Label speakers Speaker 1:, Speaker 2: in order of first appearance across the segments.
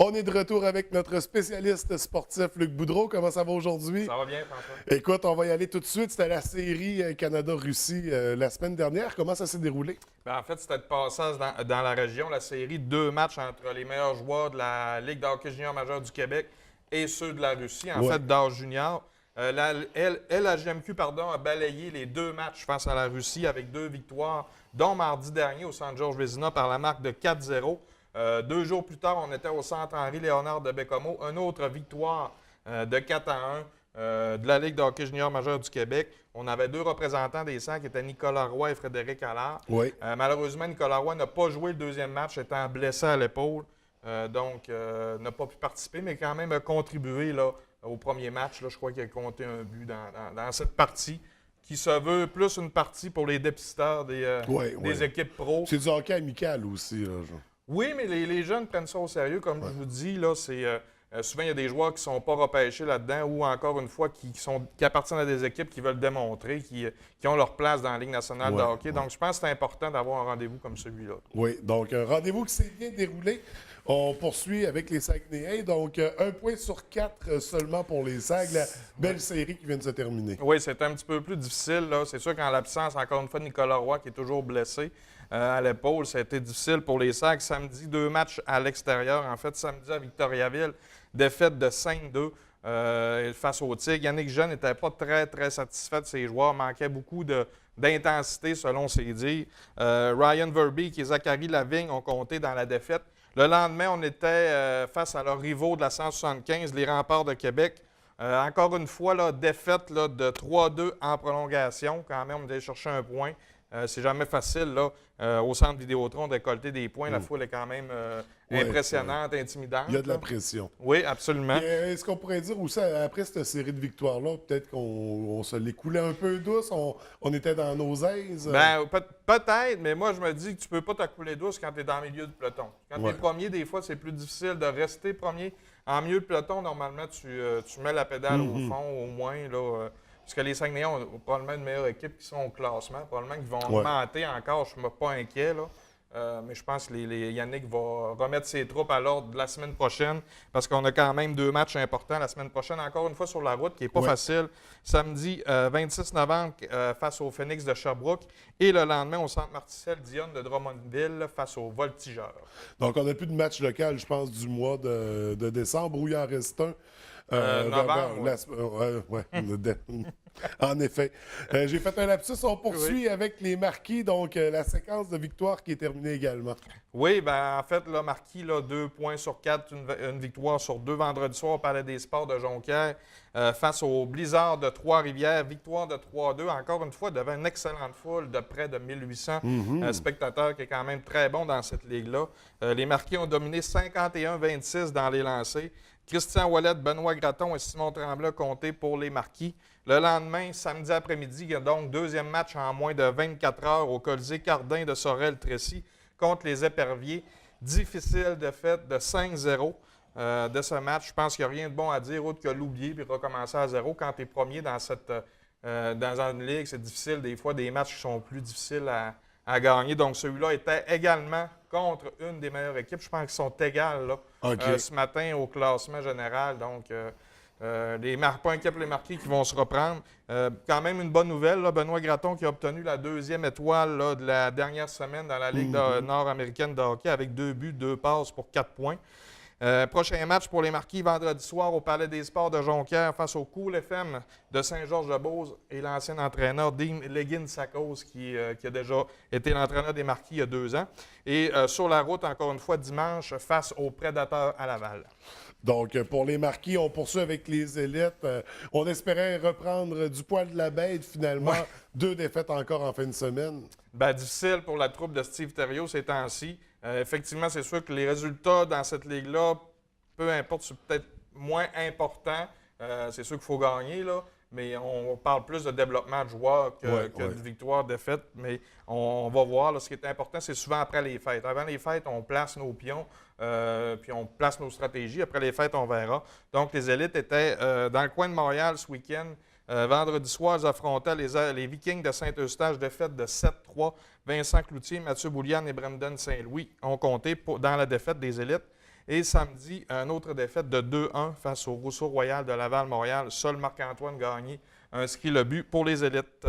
Speaker 1: On est de retour avec notre spécialiste sportif, Luc Boudreau. Comment ça va aujourd'hui?
Speaker 2: Ça va bien, François?
Speaker 1: Écoute, on va y aller tout de suite. C'était la série Canada-Russie la semaine dernière. Comment ça s'est déroulé?
Speaker 2: En fait, c'était de passage dans la région, la série, 2 matchs entre les meilleurs joueurs de la Ligue de hockey junior majeure du Québec et ceux de la Russie, en fait, d'âge junior. La LHJMQ a balayé les 2 matchs face à la Russie avec 2 victoires, dont mardi dernier au Centre Georges Vézina par la marque de 4-0. 2 jours plus tard, on était au Centre Henri-Léonard de Bécomo. Une autre victoire de 4-1 de la Ligue de hockey junior majeure du Québec. On avait 2 représentants des Sacs qui étaient Nicolas Roy et Frédéric Allard.
Speaker 1: Oui.
Speaker 2: Malheureusement, Nicolas Roy n'a pas joué le deuxième match, étant blessé à l'épaule. Donc, n'a pas pu participer, mais quand même a contribué là, au premier match. Là, je crois qu'il a compté un but dans cette partie, qui se veut plus une partie pour les dépisteurs des équipes pro.
Speaker 1: C'est du hockey amical aussi. Là,
Speaker 2: Oui, mais les jeunes prennent ça au sérieux. Comme je vous dis, là, souvent, il y a des joueurs qui ne sont pas repêchés là-dedans ou encore une fois qui appartiennent à des équipes qui veulent démontrer, qui ont leur place dans la Ligue nationale de hockey. Donc, je pense que c'est important d'avoir un rendez-vous comme celui-là.
Speaker 1: Oui, donc un rendez-vous qui s'est bien déroulé. On poursuit avec les Saguenayens. Donc, 1 point sur 4 seulement pour les Sags. La belle série qui vient de se terminer.
Speaker 2: Oui, c'est un petit peu plus difficile. C'est sûr qu'en l'absence, encore une fois, de Nicolas Roy, qui est toujours blessé à l'épaule, ça a été difficile pour les Sags. Samedi, 2 matchs à l'extérieur. En fait, samedi à Victoriaville, défaite de 5-2 face aux Tigres. Yannick Jeune n'était pas très, très satisfait de ses joueurs. Manquait beaucoup d'intensité, selon ses dires. Ryan Verbeek et Zachary Lavigne ont compté dans la défaite. Le lendemain, on était face à leurs rivaux de la 175, les Remparts de Québec. Encore une fois, là, défaite là, de 3-2 en prolongation. Quand même, on est allé chercher un point. C'est jamais facile là, au centre Vidéotron de récolter des points. La foule est quand même impressionnante, intimidante.
Speaker 1: Il y a de la pression.
Speaker 2: Oui, absolument.
Speaker 1: Est-ce qu'on pourrait dire aussi, après cette série de victoires-là, peut-être qu'on se les coulait un peu douce, on était dans nos aises?
Speaker 2: Ben, peut-être, mais moi, je me dis que tu peux pas te couler douce quand tu es dans le milieu du peloton. Quand tu es premier, des fois, c'est plus difficile de rester premier. En milieu de peloton, normalement, tu mets la pédale au fond, au moins, là. Parce que les Saguenayens ont probablement une meilleure équipe qui sont au classement. Probablement qu'ils vont augmenter encore. Je ne suis pas inquiet. Là. Mais je pense que Yannick va remettre ses troupes à l'ordre la semaine prochaine. Parce qu'on a quand même 2 matchs importants la semaine prochaine. Encore une fois sur la route, qui n'est pas facile. Samedi 26 novembre face au Phoenix de Sherbrooke. Et le lendemain au Centre Marcel-Dionne de Drummondville face aux Voltigeurs.
Speaker 1: Donc, on n'a plus de match local, je pense, du mois de décembre, où il en reste un.
Speaker 2: Novembre.
Speaker 1: En effet. J'ai fait un lapsus. On poursuit avec les Marquis, donc la séquence de victoire qui est terminée également.
Speaker 2: Oui, bien, en fait, là, Marquis, 2 points sur 4, une victoire sur 2 vendredi soir au Palais des Sports de Jonquière face au Blizzard de Trois-Rivières. Victoire de 3-2, encore une fois, devant une excellente foule de près de 1800 spectateurs, qui est quand même très bon dans cette ligue-là. Les Marquis ont dominé 51-26 dans les lancers. Christian Ouellet, Benoît Gratton et Simon Tremblay comptés pour les Marquis. Le lendemain, samedi après-midi, il y a donc 2e match en moins de 24 heures au Colisée Cardin de Sorel-Tracy contre les Éperviers. Difficile défaite de 5-0 de ce match. Je pense qu'il n'y a rien de bon à dire autre que l'oublier et recommencer à 0. Quand tu es premier dans une ligue, c'est difficile. Des fois, des matchs qui sont plus difficiles à gagner. Donc, celui-là était également contre une des meilleures équipes. Je pense qu'ils sont égales là, ce matin au classement général. Donc, pas inquiet pour les Marquis qui vont se reprendre. Quand même une bonne nouvelle, là, Benoît Gratton qui a obtenu la 2e étoile là, de la dernière semaine dans la Ligue nord-américaine de hockey avec 2 buts, 2 passes pour 4 points. Prochain match pour les Marquis vendredi soir au Palais des Sports de Jonquière face au Cool FM de Saint-Georges-de-Beauce et l'ancien entraîneur Dean Leggin-Sakos qui a déjà été l'entraîneur des Marquis il y a 2 ans. Et sur la route, encore une fois, dimanche, face aux Prédateurs à Laval.
Speaker 1: Donc, pour les Marquis, on poursuit avec les élites. On espérait reprendre du poil de la bête, finalement. 2 défaites encore en fin de semaine.
Speaker 2: Bien, difficile pour la troupe de Steve Thériault ces temps-ci. Effectivement, c'est sûr que les résultats dans cette ligue-là, peu importe, c'est peut-être moins important. C'est sûr qu'il faut gagner, là. Mais on parle plus de développement de joueurs que de victoire, défaite. Mais on va voir. Là, ce qui est important, c'est souvent après les fêtes. Avant les fêtes, on place nos pions, puis on place nos stratégies. Après les fêtes, on verra. Donc, les élites étaient dans le coin de Montréal ce week-end. Vendredi soir, ils affrontaient les Vikings de Saint-Eustache, défaite de 7-3. Vincent Cloutier, Mathieu Bouliane et Brendan Saint-Louis ont compté dans la défaite des élites. Et samedi, une autre défaite de 2-1 face au Rousseau Royal de Laval-Montréal. Seul Marc-Antoine Gagné a inscrit le but pour les élites.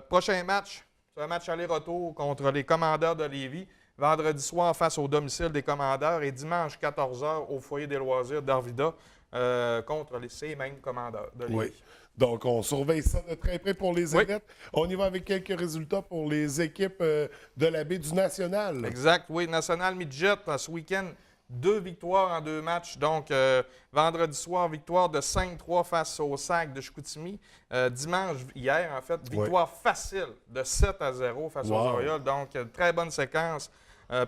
Speaker 2: Prochain match, c'est un match aller-retour contre les Commandeurs de Lévis. Vendredi soir face au domicile des Commandeurs et dimanche 14h au foyer des loisirs d'Arvida contre ces mêmes Commandeurs de Lévis.
Speaker 1: Oui. Donc, on surveille ça de très près pour les
Speaker 2: Oui.
Speaker 1: élites. On y va avec quelques résultats pour les équipes de la baie du National.
Speaker 2: Exact, oui. National Midget, ce week-end, 2 victoires en 2 matchs. Donc, vendredi soir, victoire de 5-3 face au SAC de Chicoutimi. Dimanche, hier, en fait, victoire facile de 7-0 face aux Orioles. Donc, très bonne séquence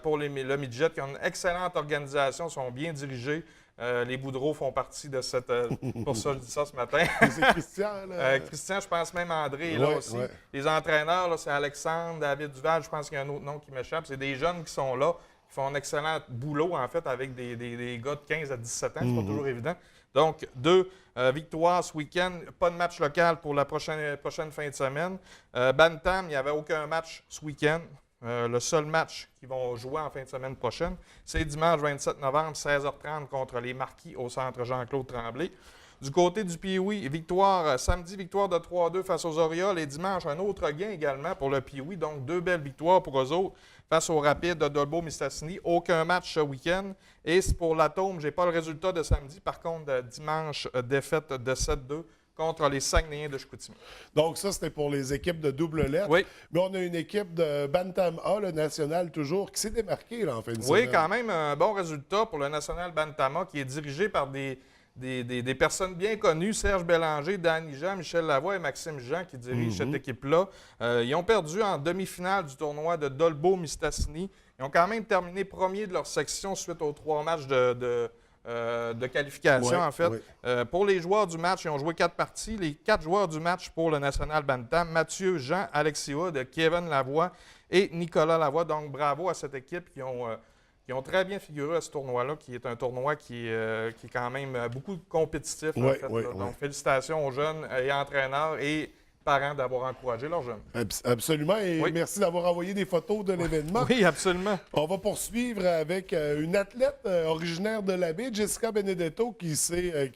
Speaker 2: pour le Midget, qui ont une excellente organisation, sont bien dirigés. Les Boudreaux font partie de cette... pour ça, je dis ça ce matin.
Speaker 1: C'est Christian, là.
Speaker 2: Christian, je pense même André est là aussi.
Speaker 1: Ouais.
Speaker 2: Les entraîneurs, là, c'est Alexandre, David Duval, je pense qu'il y a un autre nom qui m'échappe. C'est des jeunes qui sont là, qui font un excellent boulot, en fait, avec des gars de 15 à 17 ans. C'est pas toujours évident. Donc, 2 victoires ce week-end. Pas de match local pour la prochaine fin de semaine. Bantam, il n'y avait aucun match ce week-end. Le seul match qu'ils vont jouer en fin de semaine prochaine, c'est dimanche 27 novembre, 16h30 contre les Marquis au centre Jean-Claude Tremblay. Du côté du Pee-Wee, samedi, victoire de 3-2 face aux Orioles et dimanche, un autre gain également pour le Pee-Wee. Donc, 2 belles victoires pour eux autres face au Rapide de Dolbeau-Mistassini. Aucun match ce week-end. Et c'est pour l'Atome, je n'ai pas le résultat de samedi. Par contre, dimanche, défaite de 7-2 contre les Saguenayens de Chicoutimi.
Speaker 1: Donc, ça, c'était pour les équipes de double lettre.
Speaker 2: Oui.
Speaker 1: Mais on a une équipe de Bantam A, le national toujours, qui s'est démarquée là, en fin de semaine.
Speaker 2: Oui, quand même un bon résultat pour le National Bantama qui est dirigé par des personnes bien connues, Serge Bélanger, Danny Jean, Michel Lavoie et Maxime Jean qui dirigent cette équipe-là. Ils ont perdu en demi-finale du tournoi de Dolbeau-Mistassini. Ils ont quand même terminé premier de leur section suite aux 3 matchs de qualification, en fait. Pour les joueurs du match, ils ont joué 4 parties. Les 4 joueurs du match pour le National Bantam, Mathieu, Jean, Alexis Hood, Kevin Lavoie et Nicolas Lavoie. Donc, bravo à cette équipe qui ont très bien figuré à ce tournoi-là, qui est un tournoi qui est quand même beaucoup compétitif. En fait, Donc, félicitations aux jeunes et entraîneurs et parents d'avoir encouragé leurs jeunes.
Speaker 1: Absolument. Et merci d'avoir envoyé des photos de l'événement.
Speaker 2: Oui, absolument.
Speaker 1: On va poursuivre avec une athlète originaire de la baie, Jessica Benedetto, qui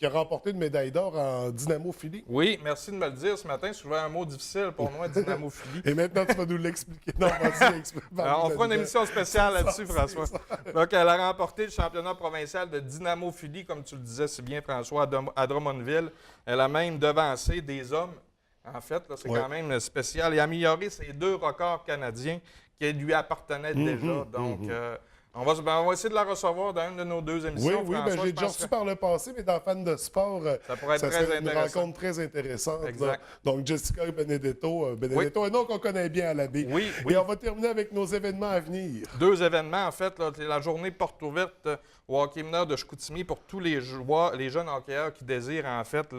Speaker 1: a remporté une médaille d'or en dynamophilie.
Speaker 2: Oui, merci de me le dire ce matin. C'est souvent un mot difficile pour moi, dynamophilie.
Speaker 1: Et maintenant, tu vas nous l'expliquer. Non, vas-y, explique.
Speaker 2: On fera une émission spéciale là-dessus, François. Donc, elle a remporté le championnat provincial de dynamophilie, comme tu le disais si bien, François, à Drummondville. Elle a même devancé des hommes. En fait, c'est quand même spécial. Et amélioré ses 2 records canadiens qui lui appartenaient déjà. Donc, on va essayer de la recevoir dans une de nos 2 émissions.
Speaker 1: Oui, François, j'ai déjà reçu par le passé, mais dans Fan de sport,
Speaker 2: ça pourrait être
Speaker 1: serait une rencontre très intéressante.
Speaker 2: Exact.
Speaker 1: Donc, Jessica Benedetto, un nom qu'on connaît bien à la baie.
Speaker 2: Oui.
Speaker 1: Et on va terminer avec nos événements à venir.
Speaker 2: 2 événements, en fait. C'est la journée porte ouverte au hockey mineur de Chicoutimi pour tous les jeunes hockeyeurs qui désirent, en fait,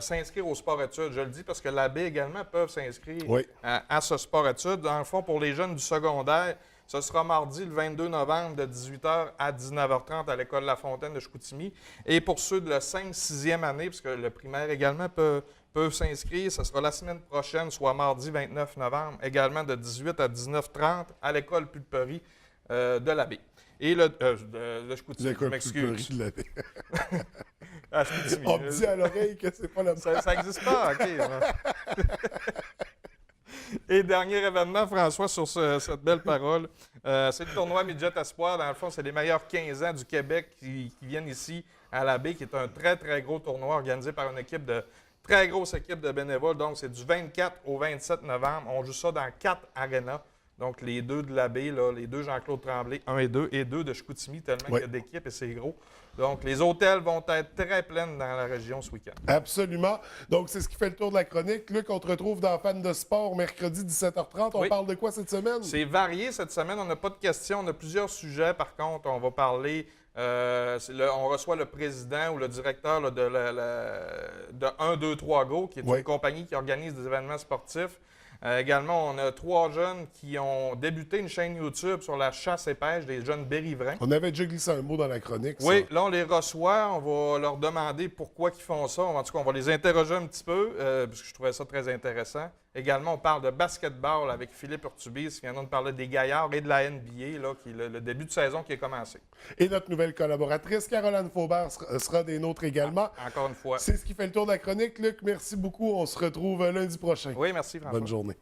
Speaker 2: s'inscrire au sport-études. Je le dis parce que la baie également peuvent s'inscrire à ce sport-études. Dans le fond, pour les jeunes du secondaire, ce sera mardi, le 22 novembre, de 18h à 19h30 à l'École La Fontaine de Chicoutimi. Et pour ceux de la 5e-6e année, puisque le primaire également peuvent s'inscrire, ce sera la semaine prochaine, soit mardi 29 novembre, également de 18 à 19h30 à l'École Pulperie de la baie. Et de Chicoutimi, je m'excuse.
Speaker 1: De la baie.
Speaker 2: À Chicoutimi.
Speaker 1: On me dit à l'oreille que c'est pas le
Speaker 2: Ça n'existe pas, OK. Et dernier événement, François, sur cette belle parole, c'est le tournoi Midget Espoir. Dans le fond, c'est les meilleurs 15 ans du Québec qui viennent ici à la baie, qui est un très, très gros tournoi organisé par une très grosse équipe de bénévoles. Donc, c'est du 24 au 27 novembre. On joue ça dans 4 arénas. Donc, les 2 de la baie, les 2 Jean-Claude Tremblay, 1 et 2, et 2 de Chicoutimi, tellement qu'il y a d'équipes et c'est gros. Donc, les hôtels vont être très pleins dans la région ce week-end.
Speaker 1: Absolument. Donc, c'est ce qui fait le tour de la chronique. Luc, on te retrouve dans Fan de sport mercredi 17h30. On parle de quoi cette semaine?
Speaker 2: C'est varié cette semaine. On n'a pas de questions. On a plusieurs sujets. Par contre, on va parler... on reçoit le président ou le directeur de 1, 2, 3 Go, qui est une compagnie qui organise des événements sportifs. Également, on a 3 jeunes qui ont débuté une chaîne YouTube sur la chasse et pêche, des jeunes bérivrains.
Speaker 1: On avait déjà glissé un mot dans la chronique. Ça.
Speaker 2: Oui, là, on les reçoit. On va leur demander pourquoi ils font ça. En tout cas, on va les interroger un petit peu, parce que je trouvais ça très intéressant. Également, on parle de basketball avec Philippe Urtubis, qui vient de parler des Gaillards et de la NBA, là, qui est le début de saison qui est commencé.
Speaker 1: Et notre nouvelle collaboratrice, Caroline Faubert, sera des nôtres également.
Speaker 2: Encore une fois.
Speaker 1: C'est ce qui fait le tour de la chronique. Luc, merci beaucoup. On se retrouve lundi prochain.
Speaker 2: Oui, merci, François.
Speaker 1: Bonne journée.